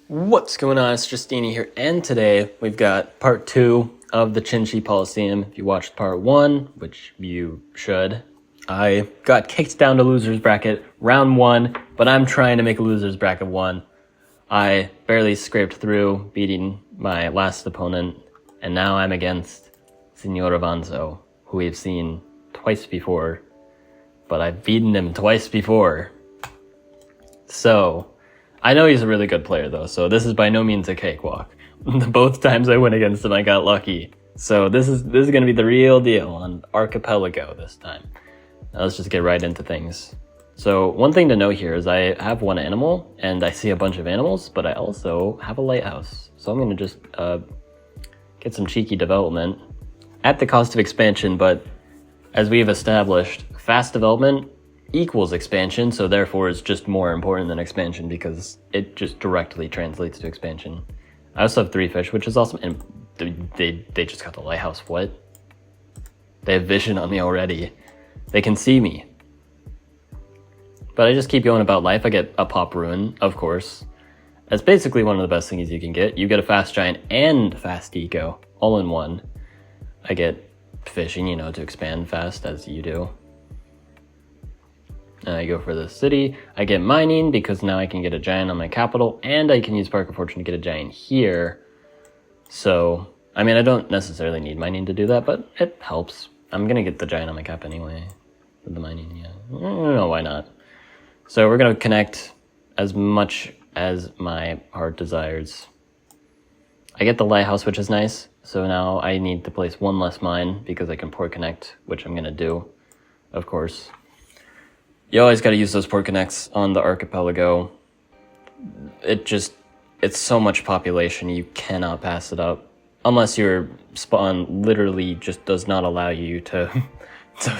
What's going on? It's Justeeni here, and today we've got part 2 of the XIn-Xi Coliseum. If you watched part 1, which you should, I got kicked down to loser's bracket round 1, but I'm trying to make a loser's bracket 1. I barely scraped through, beating my last opponent, and now I'm against Signor Avanzo, who we've seen twice before, but I've beaten him twice before. So I know he's a really good player, though, so this is by no means a cakewalk. Both times I went against him, I got lucky. So this is going to be the real deal on Archipelago this time. Now let's just get right into things. So one thing to note here is I have one animal, and I see a bunch of animals, but I also have a lighthouse. So I'm going to just get some cheeky development at the cost of expansion, but as we've established, fast development equals expansion, so therefore it's just more important than expansion because it just directly translates to expansion. I also have 3 fish, which is awesome, and they just got the lighthouse. What? They have vision on me already. They can see me. But I just keep going about life. I get a pop ruin, of course. That's basically one of the best things you can get. You get a fast giant and fast eco, all in one. I get fishing, to expand fast as you do. And I go for the city. I get mining because now I can get a giant on my capital, and I can use Spark of Fortune to get a giant here. So, I don't necessarily need mining to do that, but it helps. I'm gonna get the giant on my cap anyway. With the mining, yeah. No, why not? So we're gonna connect as much as my heart desires. I get the lighthouse, which is nice. So now I need to place 1 less mine because I can port connect, which I'm gonna do, of course. You always got to use those port connects on the archipelago. It's so much population, you cannot pass it up. Unless your spawn literally just does not allow you to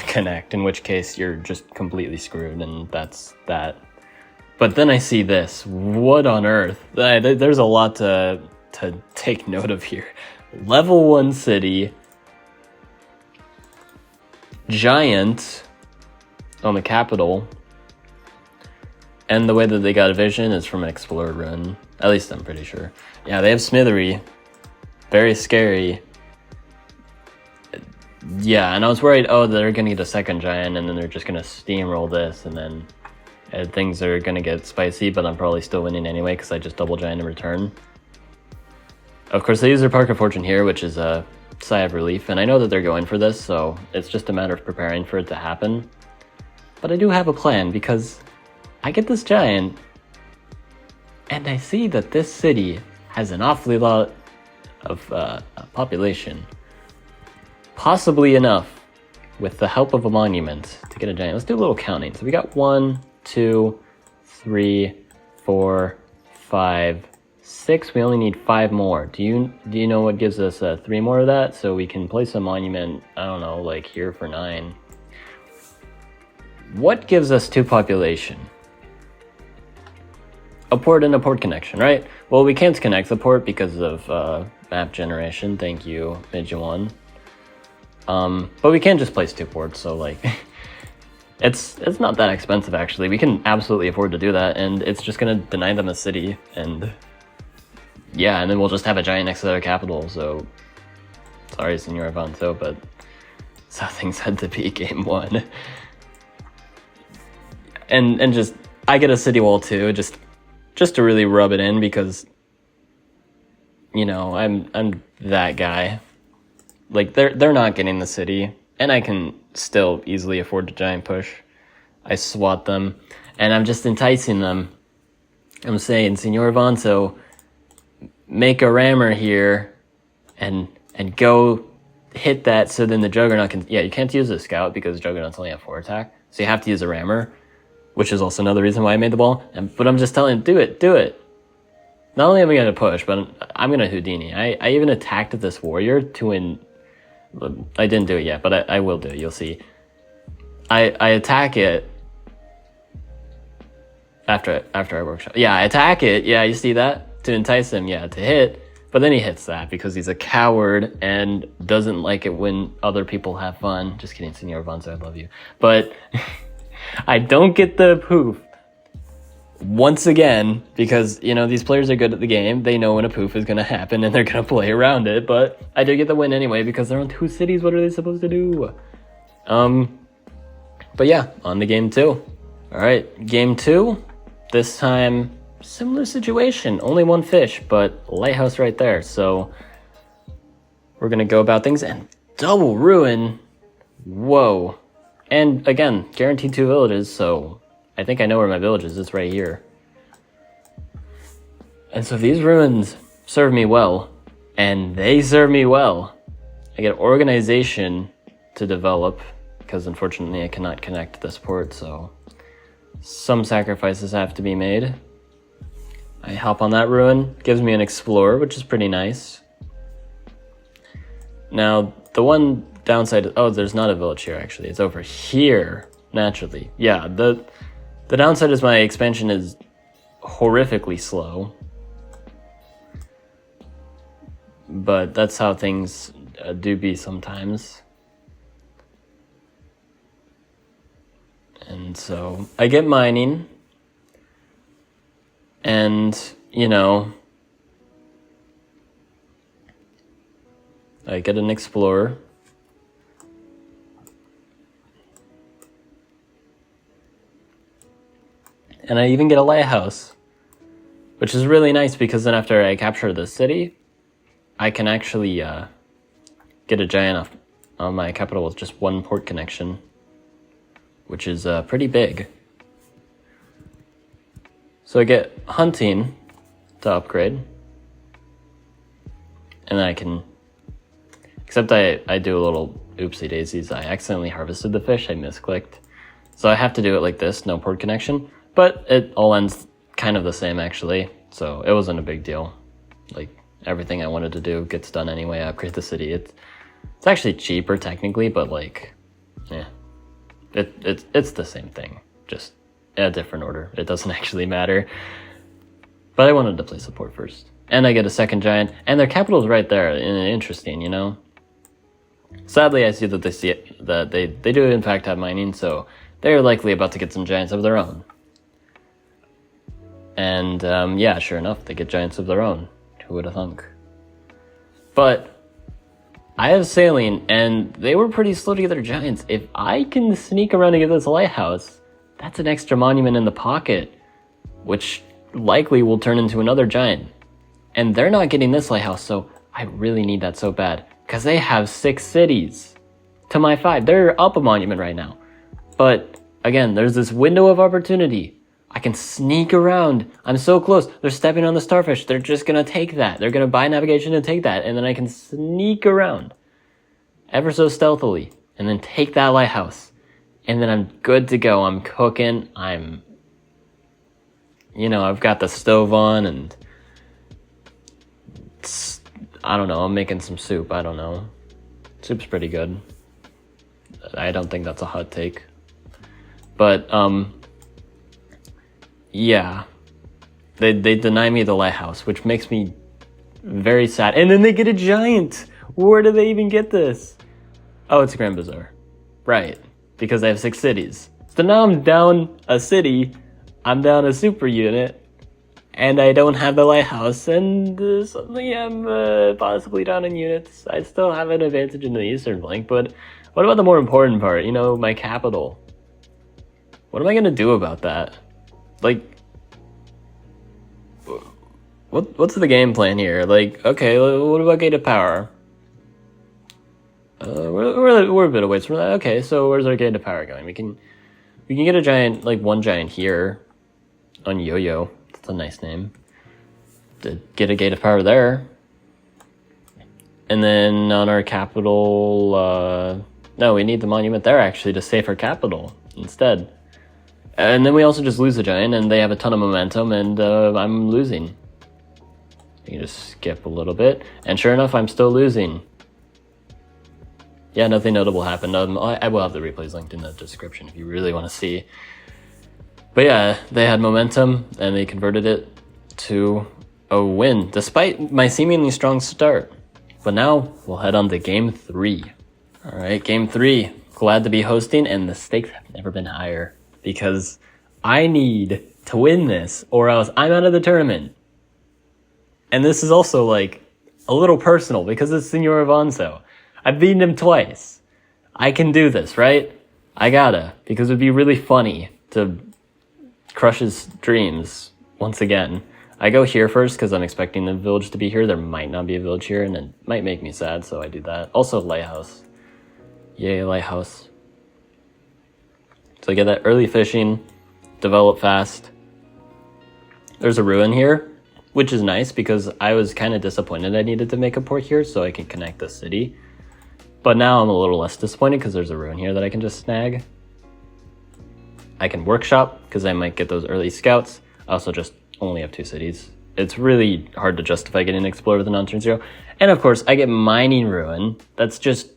connect, in which case you're just completely screwed, and that's that. But then I see this. What on earth? There's a lot to take note of here. Level 1 city. Giant on the capital, and the way that they got a vision is from an explorer run. At least I'm pretty sure. Yeah, they have smithery. Very scary. Yeah, and I was worried, they're gonna get a second giant and then they're just gonna steamroll this, and then things are gonna get spicy, but I'm probably still winning anyway because I just double giant in return. Of course, they use their Spark of Fortune here, which is a sigh of relief, and I know that they're going for this, so it's just a matter of preparing for it to happen. But I do have a plan, because I get this giant, and I see that this city has an awfully lot of population. Possibly enough, with the help of a monument, to get a giant. Let's do a little counting. So we got 1, 2, 3, 4, 5, 6. We only need 5 more. Do you know what gives us 3 more of that? So we can place a monument, I don't know, like here for 9. What gives us 2 population? A port and a port connection, right? Well, we can't connect the port because of map generation. Thank you, Midge1. But we can just place 2 ports, so like, it's not that expensive actually. We can absolutely afford to do that, and it's just gonna deny them a city, and yeah, and then we'll just have a giant next to their capital. So sorry, Signor Avanzo, but that's how things had to be game 1. And just, I get a city wall too, just to really rub it in, because, I'm that guy. Like, they're not getting the city, and I can still easily afford to giant push. I swat them, and I'm just enticing them. I'm saying, Signor Avanzo, make a rammer here, and go hit that, so then the Juggernaut can... Yeah, you can't use a scout because Juggernaut's only have 4 attack, so you have to use a rammer. Which is also another reason why I made the ball. But I'm just telling him, do it. Not only am I going to push, but I'm going to Houdini. I even attacked this warrior to I didn't do it yet, but I will do it. You'll see. I attack it after I workshop. Yeah, I attack it. Yeah, you see that? To entice him, yeah, to hit. But then he hits that because he's a coward and doesn't like it when other people have fun. Just kidding, Signor Avanzo, I love you. But... I don't get the poof. once again, because, you know, these players are good at the game. They know when a poof is going to happen and they're going to play around it. But I did get the win anyway because they're on 2 cities. What are they supposed to do? But yeah, on to game 2. All right, game 2. This time, similar situation. Only 1 fish, but lighthouse right there. So we're going to go about things and double ruin. Whoa. And again, guaranteed 2 villages, so I think I know where my village is. It's right here. And so these ruins serve me well, and they serve me well. I get organization to develop, because unfortunately I cannot connect this port, so some sacrifices have to be made. I hop on that ruin, gives me an explorer, which is pretty nice. Now, the one downside, oh, there's not a village here actually, it's over here, naturally. Yeah, the downside is my expansion is horrifically slow. But that's how things do be sometimes. And so I get mining. And, you know, I get an explorer. And I even get a lighthouse, which is really nice because then after I capture the city, I can actually get a giant on my capital with just 1 port connection, which is pretty big. So I get hunting to upgrade, and then I can, except I do a little oopsie daisies. I accidentally harvested the fish, I misclicked. So I have to do it like this, no port connection. But it all ends kind of the same, actually. So it wasn't a big deal. Like, everything I wanted to do gets done anyway. I upgrade the city. It's actually cheaper, technically, but, like, yeah. It's the same thing. Just in a different order. It doesn't actually matter. But I wanted to play support first. And I get a second giant. And their capital's right there. Interesting, you know? Sadly, I see that they do, in fact, have mining, so they're likely about to get some giants of their own. And, yeah, sure enough, they get giants of their own. Who would have thunk? But I have sailing, and they were pretty slow to get their giants. If I can sneak around and get this lighthouse, that's an extra monument in the pocket, which likely will turn into another giant. And they're not getting this lighthouse, so I really need that so bad. Because they have 6 cities to my 5. They're up a monument right now. But, again, there's this window of opportunity. I can sneak around. I'm so close. They're stepping on the starfish. They're just going to take that. They're going to buy navigation and take that. And then I can sneak around ever so stealthily and then take that lighthouse. And then I'm good to go. I'm cooking. You know, I've got the stove on and I don't know. I'm making some soup. I don't know. Soup's pretty good. I don't think that's a hot take. But, yeah, they deny me the lighthouse, which makes me very sad. And then they get a giant. Where do they even get this? Oh, it's a Grand Bazaar. Right, because I have 6 cities. So now I'm down a city, I'm down a super unit, and I don't have the lighthouse, and suddenly I'm possibly down in units. I still have an advantage in the eastern flank, but what about the more important part? You know, my capital. What am I gonna do about that? Like, what's the game plan here? Like, okay, what about gated power? We're a bit of ways from that. Okay, so where's our gated power going? We can get a giant, like 1 giant here on Yo-Yo. That's a nice name. To get a gated power there. And then on our capital, no, we need the monument there actually to save our capital instead. And then we also just lose a giant, and they have a ton of momentum, and I'm losing. You can just skip a little bit, and sure enough, I'm still losing. Yeah, nothing notable happened. I will have the replays linked in the description if you really want to see. But yeah, they had momentum, and they converted it to a win, despite my seemingly strong start. But now, we'll head on to Game 3. Alright, Game 3. Glad to be hosting, and the stakes have never been higher. Because I need to win this, or else I'm out of the tournament. And this is also, like, a little personal, because it's Senor Avanzo. I've beaten him twice. I can do this, right? I gotta, because it would be really funny to crush his dreams once again. I go here first because I'm expecting the village to be here. There might not be a village here, and it might make me sad, so I do that. Also, lighthouse. Yay, lighthouse. So I get that early fishing, develop fast. There's a ruin here, which is nice because I was kind of disappointed I needed to make a port here so I can connect the city. But now I'm a little less disappointed because there's a ruin here that I can just snag. I can workshop because I might get those early scouts. I also just only have 2 cities. It's really hard to justify getting an explorer with a non-turn 0. And of course, I get mining ruin. That's just...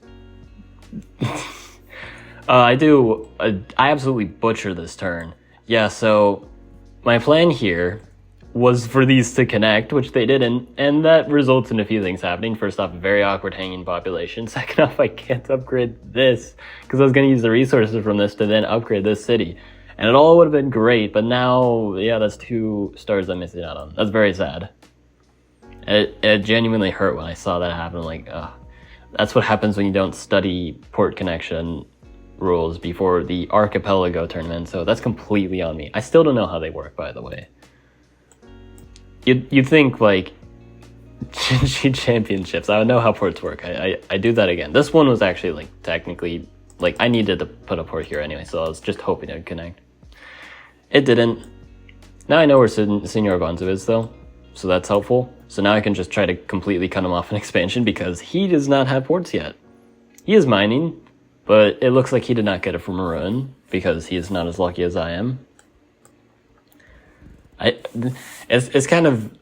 I absolutely butcher this turn. Yeah, so my plan here was for these to connect, which they didn't, and that results in a few things happening. First off, very awkward hanging population. Second off, I can't upgrade this because I was going to use the resources from this to then upgrade this city. And it all would have been great, but now, yeah, that's 2 stars I'm missing out on. That's very sad. It genuinely hurt when I saw that happen. Like, that's what happens when you don't study port connection rules before the archipelago tournament, so that's completely on me. I still don't know how they work, by the way. You'd think, like, XIn-Xi championships, I would know how ports work. I do that again. This one was actually, like, technically, like, I needed to put a port here anyway, so I was just hoping it would connect. It didn't. Now I know where Senor Avanzo is, though, so that's helpful. So now I can just try to completely cut him off in expansion because he does not have ports yet. He is mining, but it looks like he did not get it from a ruin because he is not as lucky as I am. It's kind of...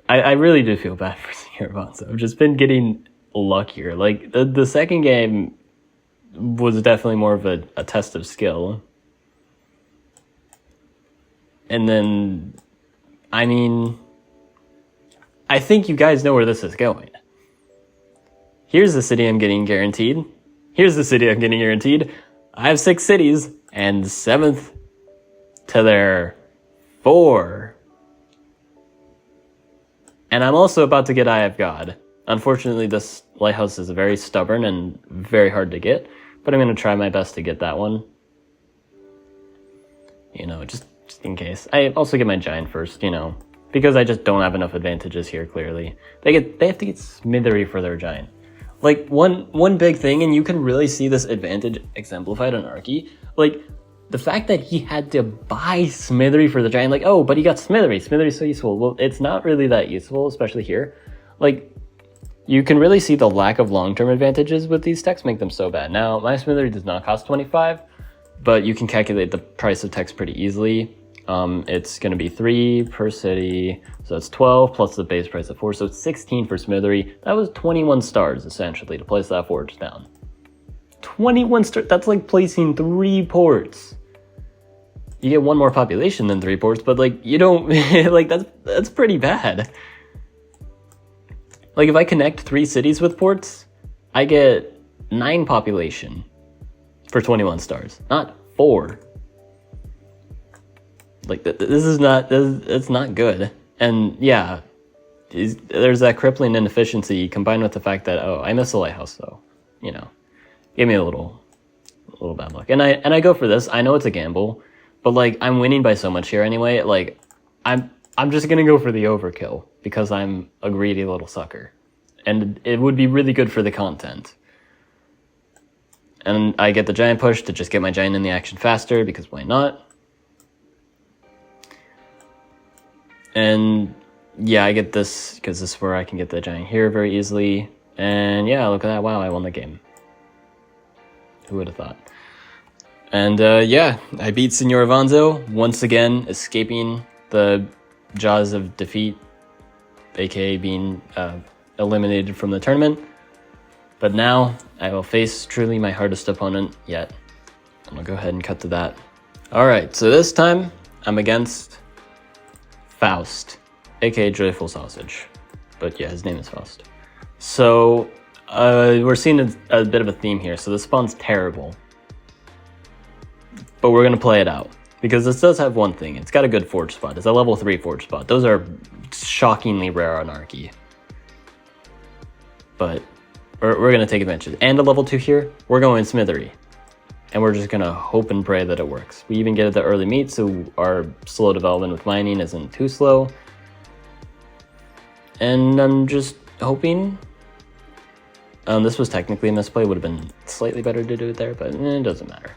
I really do feel bad for Senor Avanzo. I've just been getting luckier. Like, the second game was definitely more of a test of skill. And then, I mean, I think you guys know where this is going. Here's the city I'm getting guaranteed. Here's the city I'm getting guaranteed. I have 6 cities, and 7th to their 4. And I'm also about to get Eye of God. Unfortunately, this lighthouse is very stubborn and very hard to get, but I'm going to try my best to get that one. You know, just in case. I also get my giant first, you know, because I just don't have enough advantages here, clearly. They have to get Smithery for their giant. Like, one big thing, and you can really see this advantage exemplified on Arky, like, the fact that he had to buy Smithery for the giant, like, oh, but he got Smithery. Smithery's so useful. Well, it's not really that useful, especially here. Like, you can really see the lack of long-term advantages with these techs make them so bad. Now, my Smithery does not cost 25, but you can calculate the price of techs pretty easily. It's going to be 3 per city, so that's 12 plus the base price of 4, so it's 16 for Smithery. That was 21 stars, essentially, to place that forge down. 21 stars, that's like placing 3 ports. You get 1 more population than 3 ports, but, like, you don't, like, that's pretty bad. Like, if I connect 3 cities with ports, I get 9 population for 21 stars, not 4. Like, this is not, it's not good. And yeah, there's that crippling inefficiency combined with the fact that, oh, I miss the lighthouse, though. You know, gave me a little bad luck. And I go for this. I know it's a gamble, but, like, I'm winning by so much here anyway. Like, I'm just gonna go for the overkill because I'm a greedy little sucker. And it would be really good for the content. And I get the giant push to just get my giant in the action faster because why not? And yeah, I get this because this is where I can get the giant here very easily. And yeah, look at that. Wow, I won the game. Who would have thought? And yeah, I beat Senor Avanzo, once again escaping the jaws of defeat, aka being eliminated from the tournament. But now I will face truly my hardest opponent yet. I'm gonna go ahead and cut to that. Alright, so this time I'm against Faust, aka Joyful Sausage. But yeah, his name is Faust. So we're seeing a bit of a theme here. So this spawn's terrible, but we're gonna play it out. Because this does have one thing. It's got a good forge spot. It's a level 3 forge spot. Those are shockingly rare on Arky. But we're going to take advantage of it. And a level 2 here, we're going Smithery. And we're just going to hope and pray that it works. We even get it the early meat, so our slow development with mining isn't too slow. And I'm just hoping... this was technically a misplay. Would have been slightly better to do it there, but it doesn't matter.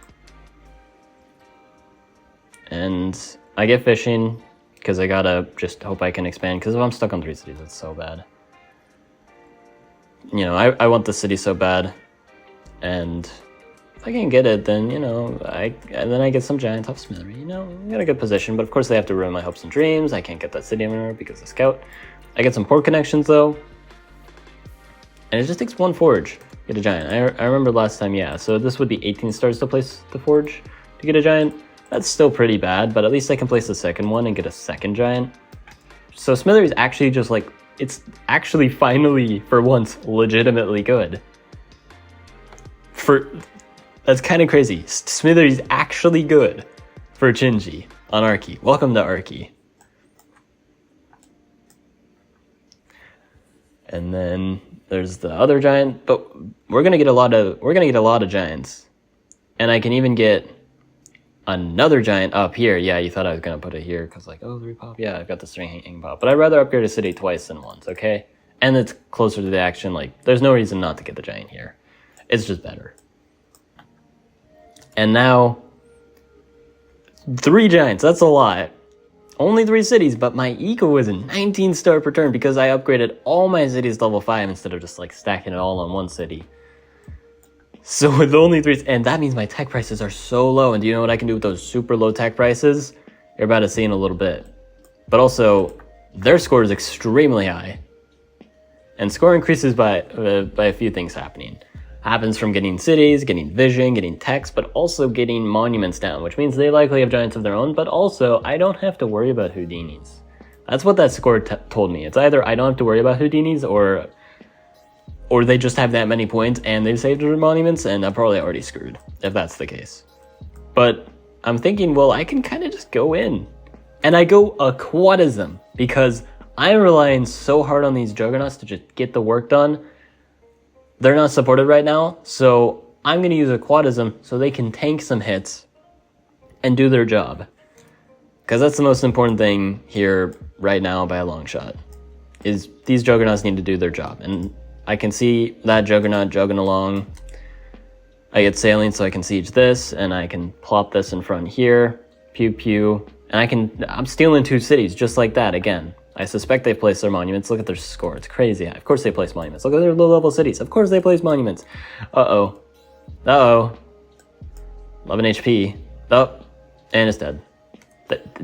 And I get fishing, because I gotta just hope I can expand, because if I'm stuck on 3 cities, it's so bad. You know, I want the city so bad, and if I can get it, then, you know, I get some giant tough smithery, you know, I got a good position, but of course they have to ruin my hopes and dreams. I can't get that city anymore because of Scout. I get some port connections, though, and it just takes 1 forge to get a giant. I remember last time, yeah, so this would be 18 stars to place the forge to get a giant. That's still pretty bad, but at least I can place the second one and get a second giant. So Smithery is actually just like, it's actually finally, for once, legitimately good. That's kind of crazy. Smithery is actually good for XIn-Xi on Arky. Welcome to Arky. And then there's the other giant, but we're gonna get a lot of giants, and I can even get another giant up here. Yeah, you thought I was gonna put it here because like, oh, 3 pop. Yeah, I've got the string hanging pop, but I'd rather upgrade a city twice than once. Okay, and it's closer to the action. Like, there's no reason not to get the giant here. It's just better. And now 3 giants. That's a lot. Only 3 cities, but my eco is a 19 star per turn because I upgraded all my cities to level 5 instead of just like stacking it all on one city. So with only 3, and that means my tech prices are so low. And do you know what I can do with those super low tech prices? You're about to see in a little bit. But also, their score is extremely high. And score increases by a few things happening. Happens from getting cities, getting vision, getting text, but also getting monuments down, which means they likely have giants of their own, but also I don't have to worry about Houdinis. That's what that score told me. It's either I don't have to worry about Houdinis, or they just have that many points and they've saved their monuments, and I'm probably already screwed if that's the case. But I'm thinking, well, I can kind of just go in. And I go Aquatism because I'm relying so hard on these Juggernauts to just get the work done. They're not supported right now, so I'm going to use Aquatism so they can tank some hits and do their job. Because that's the most important thing here right now by a long shot, is these Juggernauts need to do their job. And I can see that Juggernaut jogging along. I get sailing so I can siege this, and I can plop this in front here. Pew pew. And I'm stealing 2 cities just like that again. I suspect they've placed their monuments. Look at their score. It's crazy. Of course they place monuments. Look at their low-level cities. Of course they place monuments. Uh-oh. Uh-oh. 11 HP. Oh. And it's dead.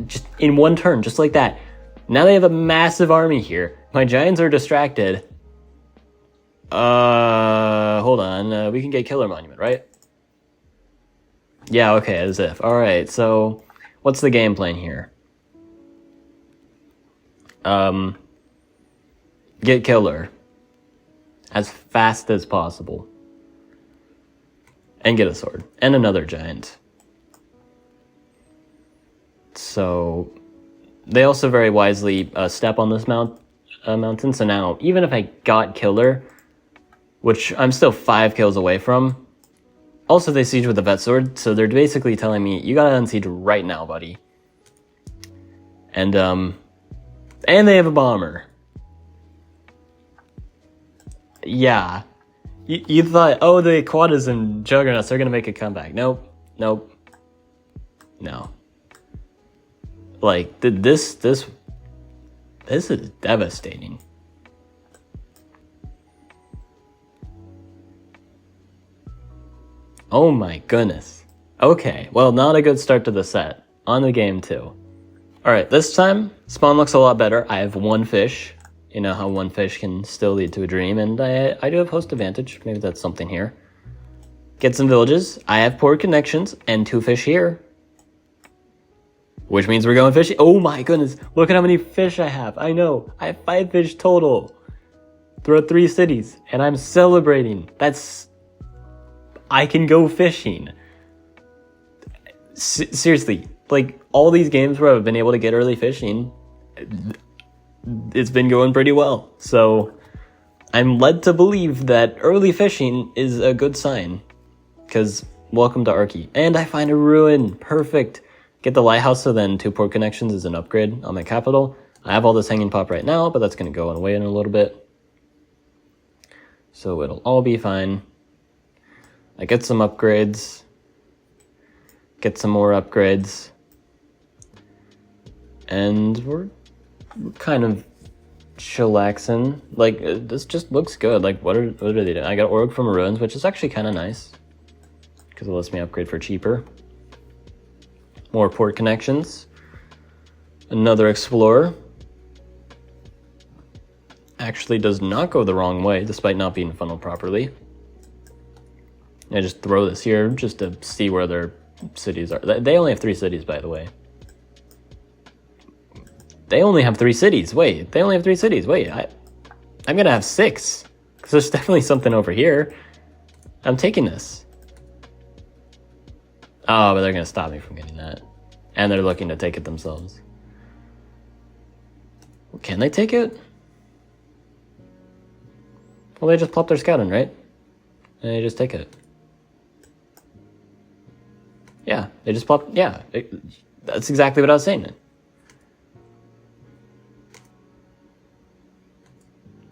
Just in one turn, just like that. Now they have a massive army here. My giants are distracted. Hold on. We can get Killer Monument, right? Yeah, okay, as if. Alright, so what's the game plan here? Get Killer as fast as possible. And get a sword. And another giant. So they also very wisely step on this mountain. So now, even if I got Killer, which I'm still 5 kills away from, also they siege with the vet sword, so they're basically telling me, you gotta unsiege right now, buddy. And they have a bomber. Yeah. You thought, oh, the Aquatism Juggernauts, they're gonna make a comeback. Nope. Nope. No. Like, this is devastating. Oh my goodness. Okay, well, not a good start to the set. On the game, too. Alright, this time, spawn looks a lot better. I have 1 fish. You know how 1 fish can still lead to a dream, and I do have host advantage. Maybe that's something here. Get some villages. I have port connections, and 2 fish here. Which means we're going fishing. Oh my goodness, look at how many fish I have. I know, I have 5 fish total. Throughout 3 cities, and I'm celebrating. I can go fishing. Seriously, like, all these games where I've been able to get early fishing, it's been going pretty well. So I'm led to believe that early fishing is a good sign. Because welcome to Arky. And I find a ruin. Perfect. Get the lighthouse, so then 2 port connections is an upgrade on my capital. I have all this hanging pop right now, but that's going to go away in a little bit. So it'll all be fine. I get some upgrades. Get some more upgrades. And we're kind of chillaxing. Like, this just looks good. Like, what are they doing? I got Org from Ruins, which is actually kind of nice, because it lets me upgrade for cheaper. More port connections. Another Explorer. Actually does not go the wrong way, despite not being funneled properly. I just throw this here just to see where their cities are. They only have 3 cities, by the way. They only have 3 cities. Wait, they only have 3 cities. Wait, I'm gonna have 6. Because there's definitely something over here. I'm taking this. Oh, but they're gonna stop me from getting that. And they're looking to take it themselves. Can they take it? Well, they just plop their scout in, right? And they just take it. Yeah, they just plop. Yeah, that's exactly what I was saying.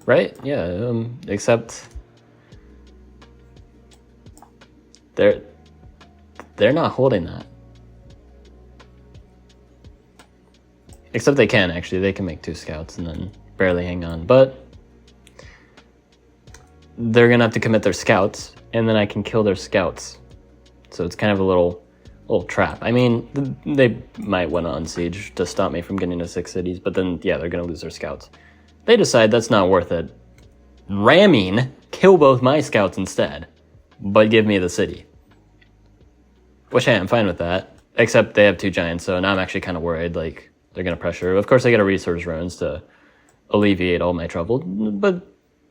Right? Yeah, except they're not holding that. Except they can, actually. They can make 2 scouts and then barely hang on. But they're going to have to commit their scouts, and then I can kill their scouts. So it's kind of a little trap. I mean, they might want to unsiege to stop me from getting to 6 cities, but then, yeah, they're going to lose their scouts. They decide that's not worth it. Ramming, kill both my scouts instead, but give me the city. Which, hey, I'm fine with that. Except they have 2 giants, so now I'm actually kind of worried, like, they're going to pressure. Of course, I get a resource ruins to alleviate all my trouble, but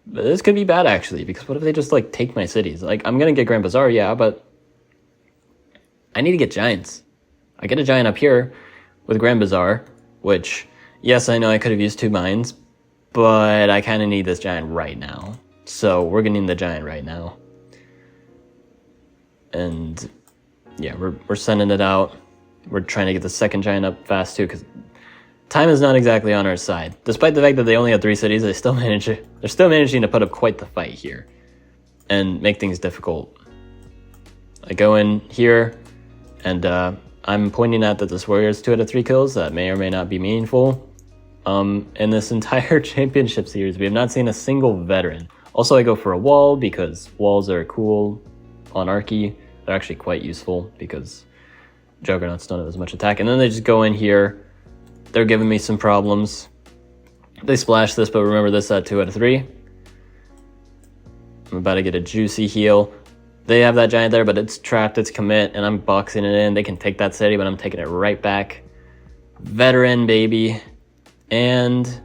this could be bad, actually, because what if they just, like, take my cities? Like, I'm going to get Grand Bazaar, yeah, but I need to get giants. I get a giant up here with Grand Bazaar, which, yes, I know I could have used 2 mines, but I kind of need this giant right now. So we're getting the giant right now. And yeah, we're sending it out. We're trying to get the second giant up fast too, because time is not exactly on our side. Despite the fact that they only have 3 cities, they're still managing to put up quite the fight here and make things difficult. I go in here, and I'm pointing out that this warrior has 2 out of 3 kills. That may or may not be meaningful. In this entire championship series, we have not seen a single veteran. Also, I go for a wall because walls are cool on Arky. They're actually quite useful because Juggernauts don't have as much attack. And then they just go in here. They're giving me some problems. They splash this, but remember this at 2 out of 3. I'm about to get a juicy heal. They have that giant there, but it's trapped, it's commit, and I'm boxing it in. They can take that city, but I'm taking it right back. Veteran, baby. And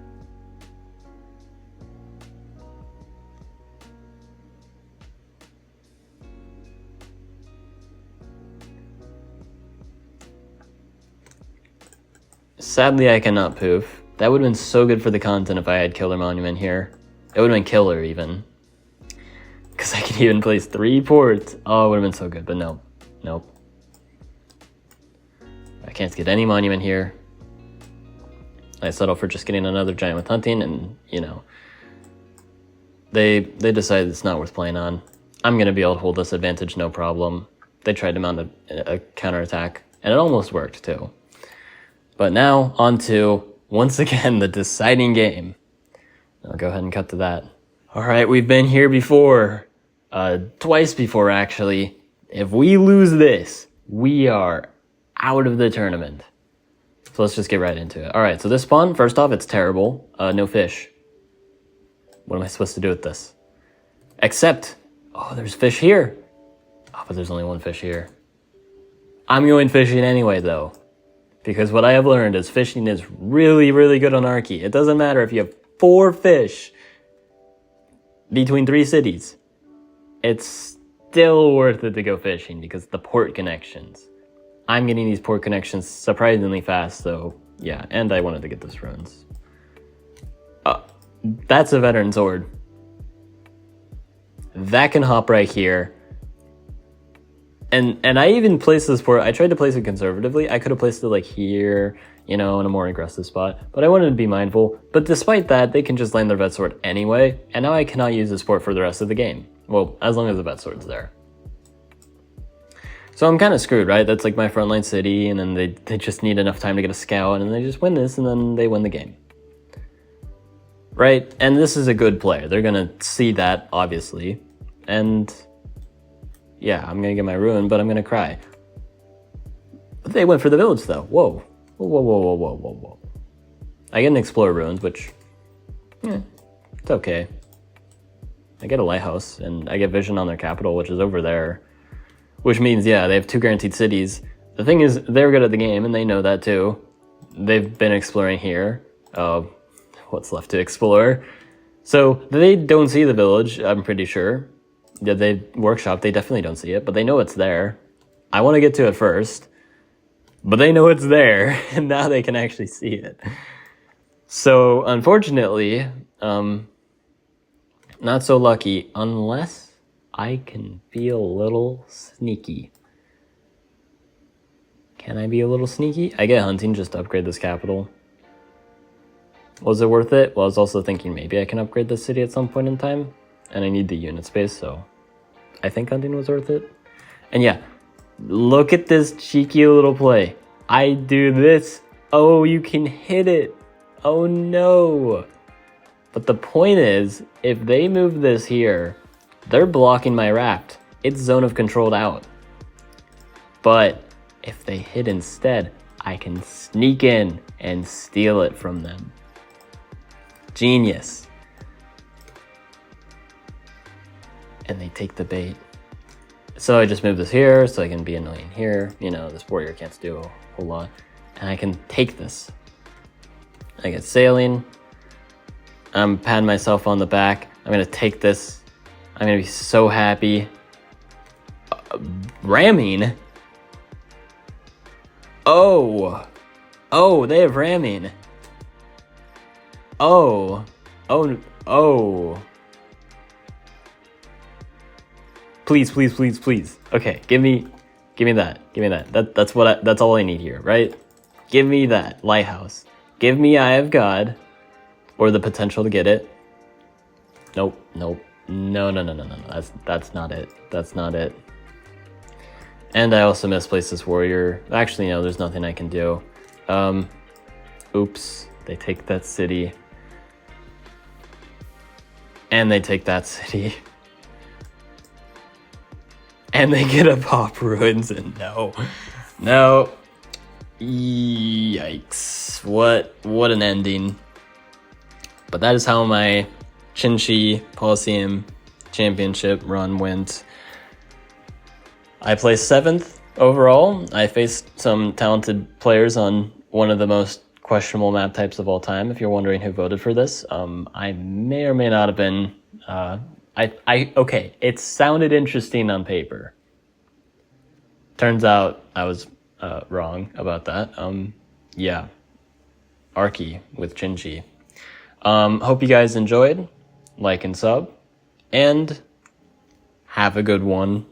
sadly, I cannot poof. That would have been so good for the content if I had Killer Monument here. It would have been killer, even. Because I can even place 3 ports. Oh, it would have been so good, but no. Nope. I can't get any monument here. I settle for just getting another giant with hunting, and, you know, they decided it's not worth playing on. I'm going to be able to hold this advantage, no problem. They tried to mount a counterattack, and it almost worked, too. But now, on to, once again, the deciding game. I'll go ahead and cut to that. All right, we've been here before. Twice before, actually. If we lose this, we are out of the tournament. So let's just get right into it. All right, so this spawn, first off, it's terrible. No fish. What am I supposed to do with this? Except, oh, there's fish here. Oh, but there's only 1 fish here. I'm going fishing anyway, though. Because what I have learned is fishing is really, really good on Arky. It doesn't matter if you have 4 fish between 3 cities. It's still worth it to go fishing because the port connections. I'm getting these port connections surprisingly fast, so yeah, and I wanted to get this ruins. That's a veteran sword. That can hop right here. And I even placed this port, I tried to place it conservatively. I could have placed it like here, you know, in a more aggressive spot, but I wanted to be mindful. But despite that, they can just land their vet sword anyway, and now I cannot use this port for the rest of the game. Well, as long as the vet sword's there. So I'm kind of screwed, right? That's like my frontline city, and then they just need enough time to get a scout, and they just win this, and then they win the game. Right? And this is a good play. They're gonna see that, obviously. And yeah, I'm gonna get my ruin, but I'm gonna cry. But they went for the village, though. Whoa. Whoa, whoa, whoa, whoa, whoa, whoa, whoa. I get an Explorer ruins, which, it's okay. I get a lighthouse, and I get vision on their capital, which is over there. Which means, yeah, they have 2 guaranteed cities. The thing is, they're good at the game, and they know that too. They've been exploring here. What's left to explore? So they don't see the village, I'm pretty sure. Yeah, they workshop, they definitely don't see it, but they know it's there. I want to get to it first, but they know it's there, and now they can actually see it. So, unfortunately, not so lucky, unless I can be a little sneaky. Can I be a little sneaky? I get hunting just to upgrade this capital. Was it worth it? Well, I was also thinking maybe I can upgrade this city at some point in time, and I need the unit space, so I think hunting was worth it. And yeah, look at this cheeky little play. I do this. Oh, you can hit it. Oh no. But the point is, if they move this here, they're blocking my raft. It's zone of controlled out. But if they hit instead, I can sneak in and steal it from them. Genius. And they take the bait. So I just move this here so I can be annoying here. You know, this warrior can't do a whole lot. And I can take this. I get sailing. I'm patting myself on the back. I'm gonna take this. I'm gonna be so happy. Ramming? Oh. Oh, they have ramming. Oh. Oh. Oh. Please, please, please, please. Okay, give me that. Give me that. That's all I need here, right? Give me that lighthouse. Give me Eye of God, or the potential to get it. Nope, nope. No. That's not it. That's not it. And I also misplaced this warrior. Actually, no, there's nothing I can do. Oops. They take that city. And they take that city. And they get a pop ruins, and no. Yikes. What an ending. But that is how my XIn-Xi Coliseum Championship run went. I placed 7th overall. I faced some talented players on one of the most questionable map types of all time, if you're wondering who voted for this. I may or may not have been... okay, it sounded interesting on paper. Turns out I was wrong about that. Yeah. Archie with XIn-Xi. Hope you guys enjoyed. Like and sub. And have a good one.